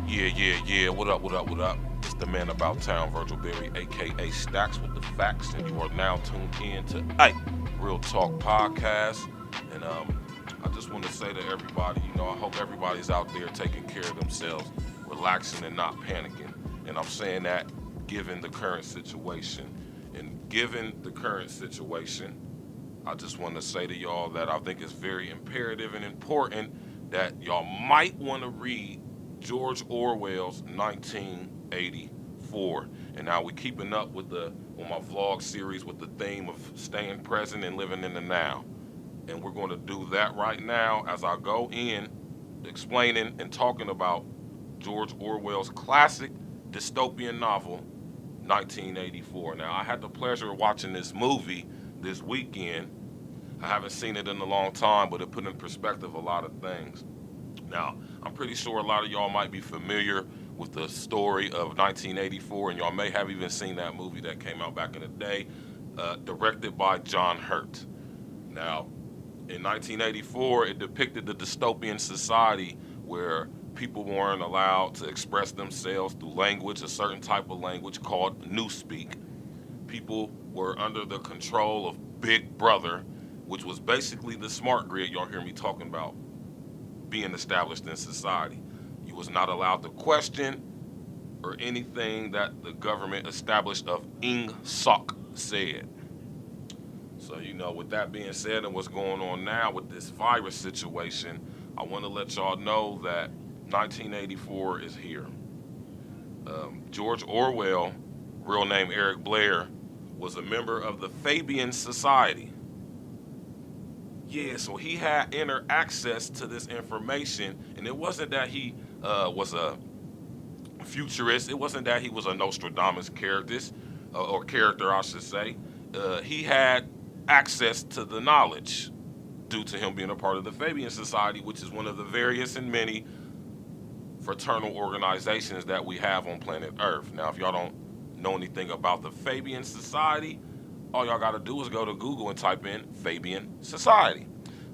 Yeah. What up? It's the man about town, Virgil, aka Stacks with the facts, and you are now tuned in to Real Talk Podcast. And I just want to say to everybody, I hope everybody's out there taking care of themselves, relaxing and not panicking. And I'm saying that given the current situation. And given the current situation, I just want to say to y'all that I think it's very imperative and important that y'all might want to read George Orwell's 1984. And now we're keeping up with the on my vlog series with the theme of staying present and living in the now. And we're going to do that right now as I go in explaining and talking about George Orwell's classic dystopian novel 1984. Now, I had the pleasure of watching this movie this weekend. I haven't seen it in a long time, but it put in perspective a lot of things. Now, I'm pretty sure a lot of y'all might be familiar with the story of 1984, and y'all may have even seen that movie that came out back in the day, directed by John Hurt. Now, in 1984, it depicted the dystopian society where people weren't allowed to express themselves through language, a certain type of language called newspeak. People were under the control of Big Brother, which was basically the smart grid y'all hear me talking about being established in society. You was not allowed to question or anything that the government established of Ing Sok said. So, with that being said and what's going on now with this virus situation, I want to let y'all know that 1984 is here. George Orwell, real name Eric Blair, was a member of the Fabian Society. Yeah, so he had inner access to this information, and it wasn't that he was a futurist. It wasn't that he was a Nostradamus character, I should say. He had access to the knowledge due to him being a part of the Fabian Society, which is one of the various and many fraternal organizations that we have on planet Earth. Now, if y'all don't know anything about the Fabian Society, all y'all got to do is go to Google and type in Fabian Society.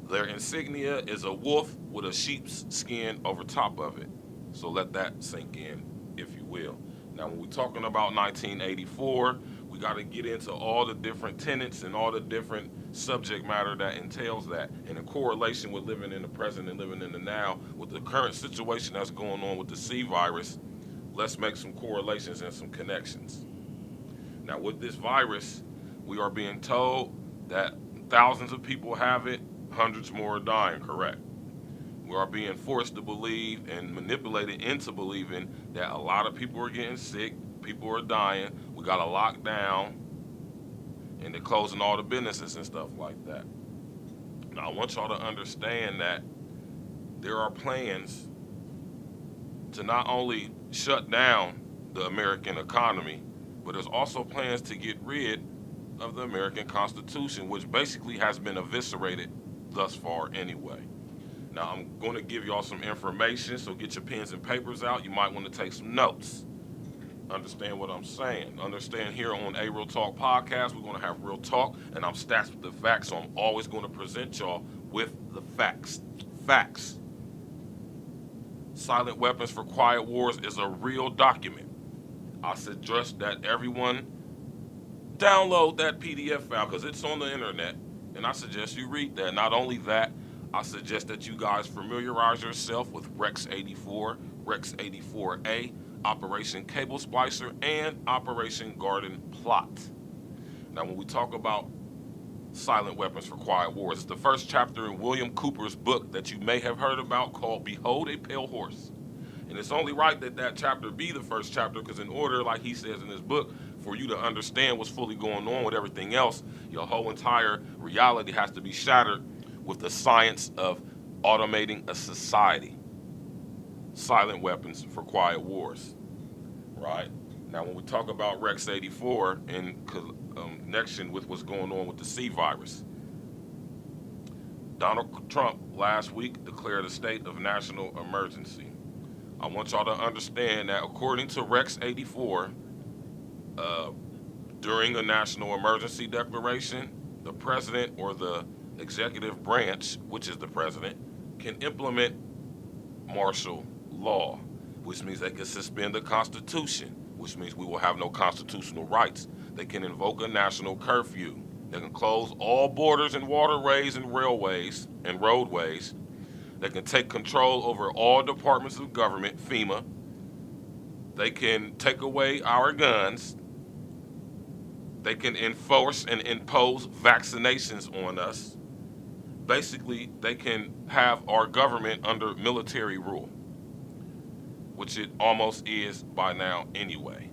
Their insignia is a wolf with a sheep's skin over top of it. So let that sink in, if you will. Now, when we're talking about 1984, we got to get into all the different tenets and all the different subject matter that entails that, and in correlation with living in the present and living in the now. With the current situation that's going on with the C virus, let's make some correlations and some connections. Now, with this virus, we are being told that thousands of people have it, hundreds more are dying, correct? We are being forced to believe and manipulated into believing that a lot of people are getting sick, people are dying, we got to lock down, and they're closing all the businesses and stuff like that. Now, I want y'all to understand that there are plans to not only shut down the American economy, but there's also plans to get rid of the American Constitution, which basically has been eviscerated thus far anyway. Now, I'm going to give y'all some information, so get your pens and papers out. You might want to take some notes. Understand what I'm saying. Understand here on A Real Talk Podcast, we're going to have real talk, and I'm stats with the facts, so I'm always going to present y'all with the facts. Facts. Silent Weapons for Quiet Wars is a real document. I suggest that everyone download that PDF file because it's on the internet, and I suggest you read that. Not only that, I suggest that you guys familiarize yourself with Rex 84, Rex 84A, Operation Cable Splicer, and Operation Garden Plot. Now, when we talk about Silent Weapons for Quiet Wars, it's the first chapter in William Cooper's book that you may have heard about called Behold a Pale Horse. And it's only right that that chapter be the first chapter because in order, like he says in his book, for you to understand what's fully going on with everything else, your whole entire reality has to be shattered with the science of automating a society. Silent Weapons for Quiet Wars, right? Now, when we talk about Rex 84 in connection with what's going on with the C virus, Donald Trump last week declared a state of national emergency. I want y'all to understand that according to Rex 84, during a national emergency declaration, the president or the executive branch, which is the president, can implement martial law. which means they can suspend the Constitution, which means we will have no constitutional rights. They can invoke a national curfew. They can close all borders and waterways and railways and roadways. They can take control over all departments of government, FEMA. They can take away our guns. They can enforce and impose vaccinations on us. Basically, they can have our government under military rule, which it almost is by now anyway.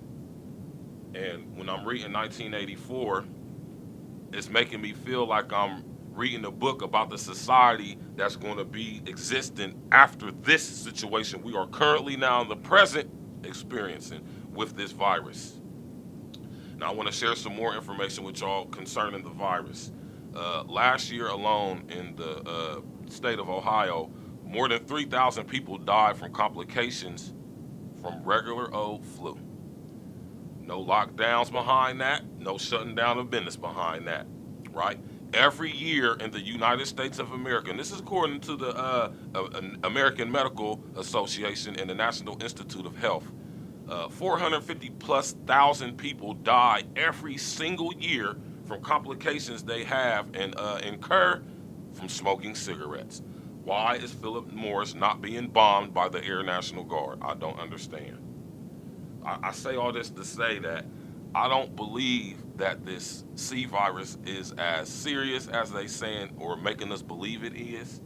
And when I'm reading 1984, it's making me feel like I'm reading a book about the society that's going to be existent after this situation we are currently now in the present experiencing with this virus. Now, I want to share some more information with y'all concerning the virus. Last year alone in the state of Ohio, more than 3,000 people died from complications from regular old flu. No lockdowns behind that, no shutting down of business behind that, right? Every year in the United States of America, and this is according to the American Medical Association and the National Institute of Health, 450 plus thousand people die every single year from complications they have and incur from smoking cigarettes. Why is Philip Morris not being bombed by the Air National Guard? I don't understand. I say all this to say that I don't believe that this C virus is as serious as they saying or making us believe it is.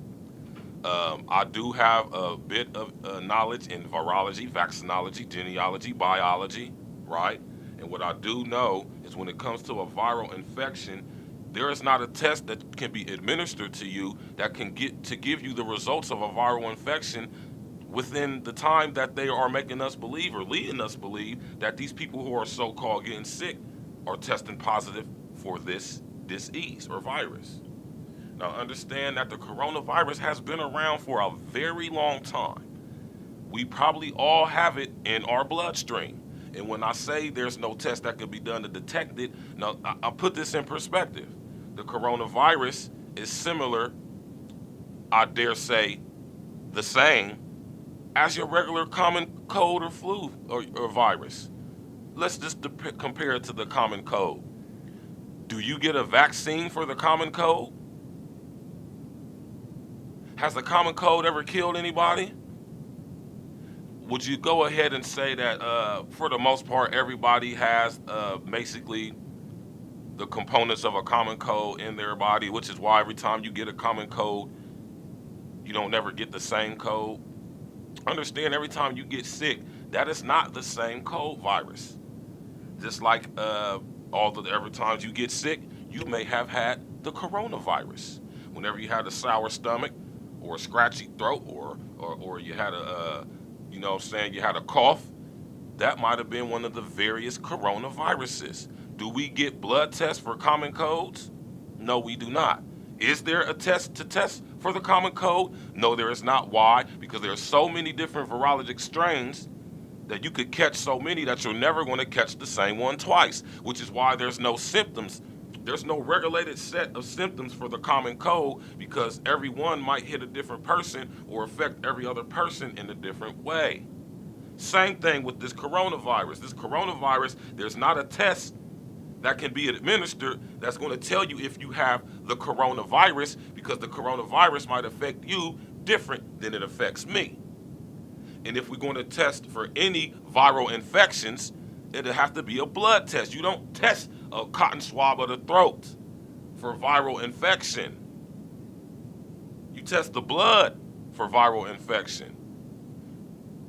I do have a bit of knowledge in virology, vaccinology, genealogy, biology, right? And what I do know is when it comes to a viral infection, there is not a test that can be administered to you that can get to give you the results of a viral infection within the time that they are making us believe or leading us believe that these people who are so-called getting sick are testing positive for this disease or virus. Now understand that the coronavirus has been around for a very long time. We probably all have it in our bloodstream. And when I say there's no test that could be done to detect it, now I'll put this in perspective. The coronavirus is similar, I dare say, the same as your regular common cold or flu or virus. Let's just compare it to the common cold. Do you get a vaccine for the common cold? Has the common cold ever killed anybody? Would you go ahead and say that for the most part everybody has basically the components of a common cold in their body, which is why every time you get a common cold, you don't never get the same cold? Understand, every time you get sick, that is not the same cold virus. Just like every time you get sick, you may have had the coronavirus. Whenever you had a sour stomach or a scratchy throat or you had you had a cough, that might have been one of the various coronaviruses. Do we get blood tests for common colds? No, we do not. Is there a test to test for the common cold? No, there is not. Why? Because there are so many different virologic strains that you could catch so many that you're never going to catch the same one twice, which is why there's no symptoms. There's no regulated set of symptoms for the common cold because every one might hit a different person or affect every other person in a different way. Same thing with this coronavirus. This coronavirus, there's not a test that can be administered that's going to tell you if you have the coronavirus because the coronavirus might affect you different than it affects me. And if we're going to test for any viral infections, it'll have to be a blood test. You don't test a cotton swab of the throat for viral infection. You test the blood for viral infection.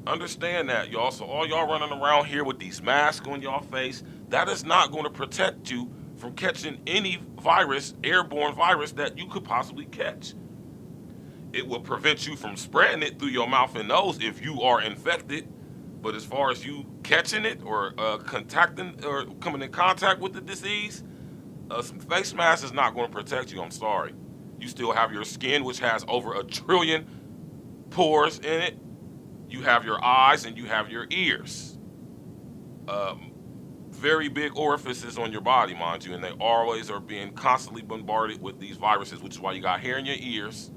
Understand that, y'all. So all y'all running around here with these masks on y'all face, that is not going to protect you from catching any virus, airborne virus that you could possibly catch. It will prevent you from spreading it through your mouth and nose if you are infected. But as far as you catching it or contacting or coming in contact with the disease, some face mask is not going to protect you. I'm sorry. You still have your skin, which has over 1 trillion pores in it. You have your eyes and you have your ears. Very big orifices on your body, mind you, and they always are being constantly bombarded with these viruses, which is why you got hair in your ears,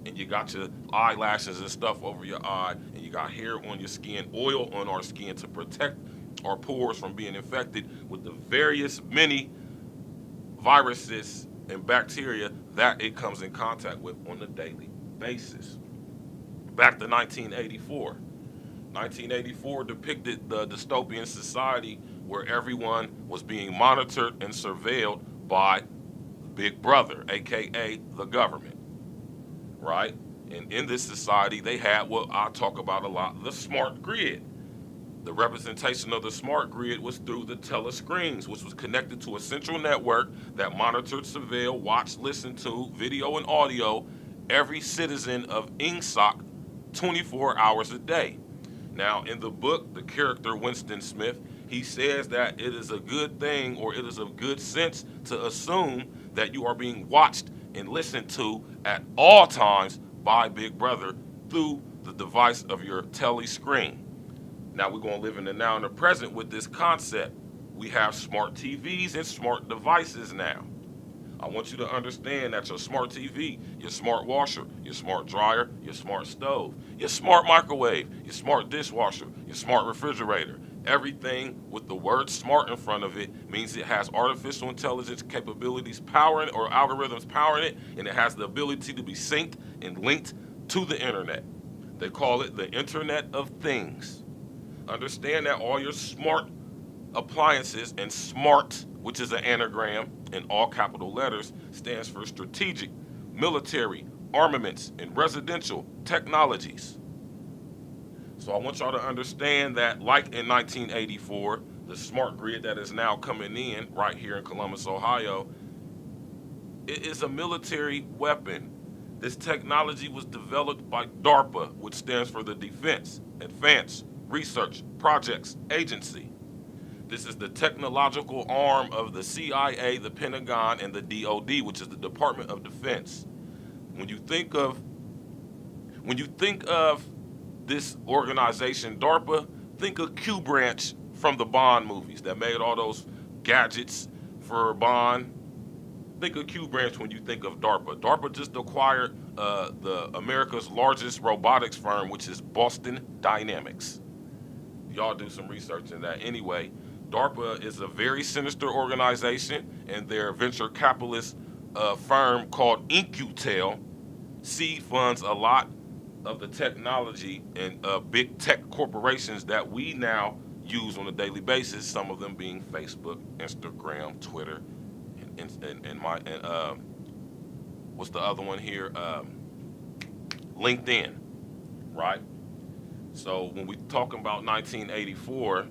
and you got your eyelashes and stuff over your eye, and you got hair on your skin, oil on our skin to protect our pores from being infected with the various many viruses and bacteria that it comes in contact with on a daily basis. Back to 1984. 1984 depicted the dystopian society where everyone was being monitored and surveilled by Big Brother, aka the government, right? And in this society, they had what I talk about a lot, the smart grid. The representation of the smart grid was through the telescreens, which was connected to a central network that monitored, surveilled, watched, listened to, video and audio, every citizen of Ingsoc 24 hours a day. Now, in the book, the character Winston Smith, he says that it is a good thing, or it is of good sense to assume that you are being watched and listened to at all times by Big Brother through the device of your tele screen. Now we're going to live in the now and the present with this concept. We have smart TVs and smart devices now. I want you to understand that your smart TV, your smart washer, your smart dryer, your smart stove, your smart microwave, your smart dishwasher, your smart refrigerator, everything with the word smart in front of it means it has artificial intelligence capabilities powering or algorithms powering it, and it has the ability to be synced and linked to the internet. They call it the Internet of Things. Understand that all your smart appliances, and SMART, which is an anagram in all capital letters, stands for strategic, military, armaments, and residential technologies. So I want y'all to understand that, like in 1984, the smart grid that is now coming in right here in Columbus, Ohio, it is a military weapon. This technology was developed by DARPA, which stands for the Defense Advanced Research Projects Agency. This is the technological arm of the CIA, the Pentagon, and the DoD, which is the Department of Defense. When you think of this organization, DARPA, think of Q Branch from the Bond movies that made all those gadgets for Bond. Think of Q Branch when you think of DARPA. DARPA just acquired the America's largest robotics firm, which is Boston Dynamics. Y'all do some research in that. Anyway, DARPA is a very sinister organization, and their venture capitalist firm called InQtel seed funds a lot of the technology and big tech corporations that we now use on a daily basis, some of them being Facebook, Instagram, Twitter, and what's the other one here? LinkedIn, right? So when we're talking about 1984,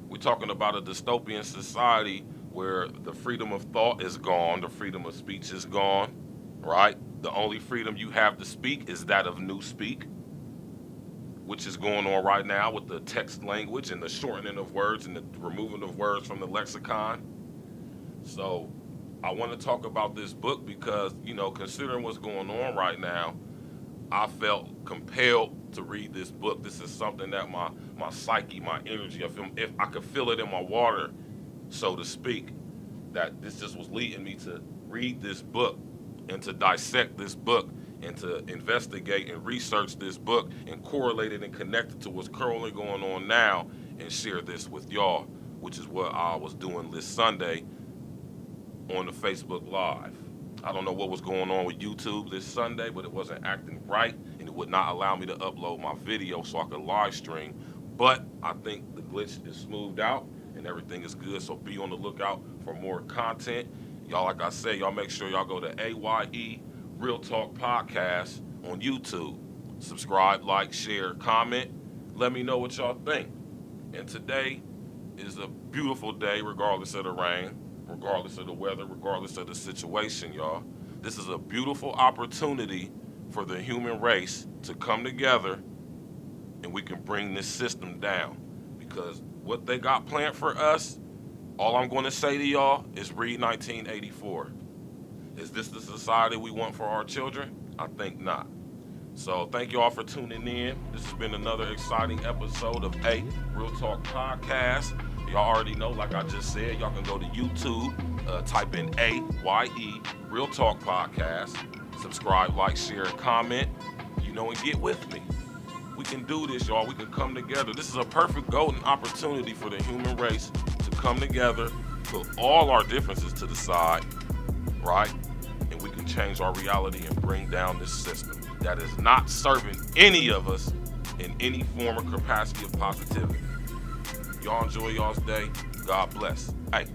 we're talking about a dystopian society where the freedom of thought is gone, the freedom of speech is gone, right? The only freedom you have to speak is that of newspeak, which is going on right now with the text language and the shortening of words and the removing of words from the lexicon. So I want to talk about this book because, considering what's going on right now, I felt compelled to read this book. This is something that my psyche, my energy, if I could feel it in my water, so to speak, that this just was leading me to read this book and to dissect this book and to investigate and research this book and correlate it and connect it to what's currently going on now and share this with y'all, which is what I was doing this Sunday on the Facebook Live. I don't know what was going on with YouTube this Sunday, but it wasn't acting right, and it would not allow me to upload my video so I could live stream. But I think the glitch is smoothed out, and everything is good, so be on the lookout for more content. Y'all, like I said, y'all make sure y'all go to AYE Real Talk Podcast on YouTube. Subscribe, like, share, comment. Let me know what y'all think. And today is a beautiful day, regardless of the rain, regardless of the weather, regardless of the situation, y'all. This is a beautiful opportunity for the human race to come together, and we can bring this system down. Because what they got planned for us, all I'm going to say to y'all is read 1984. Is this the society we want for our children? I think not. So thank you all for tuning in. This has been another exciting episode of A Real Talk Podcast. Y'all already know, like I just said, y'all can go to YouTube, type in AYE Real Talk Podcast, subscribe, like, share, and comment, and get with me. We can do this, y'all. We can come together. This is a perfect golden opportunity for the human race to come together, put all our differences to the side, right? And we can change our reality and bring down this system that is not serving any of us in any form or capacity of positivity. Y'all enjoy y'all's day. God bless. Hey.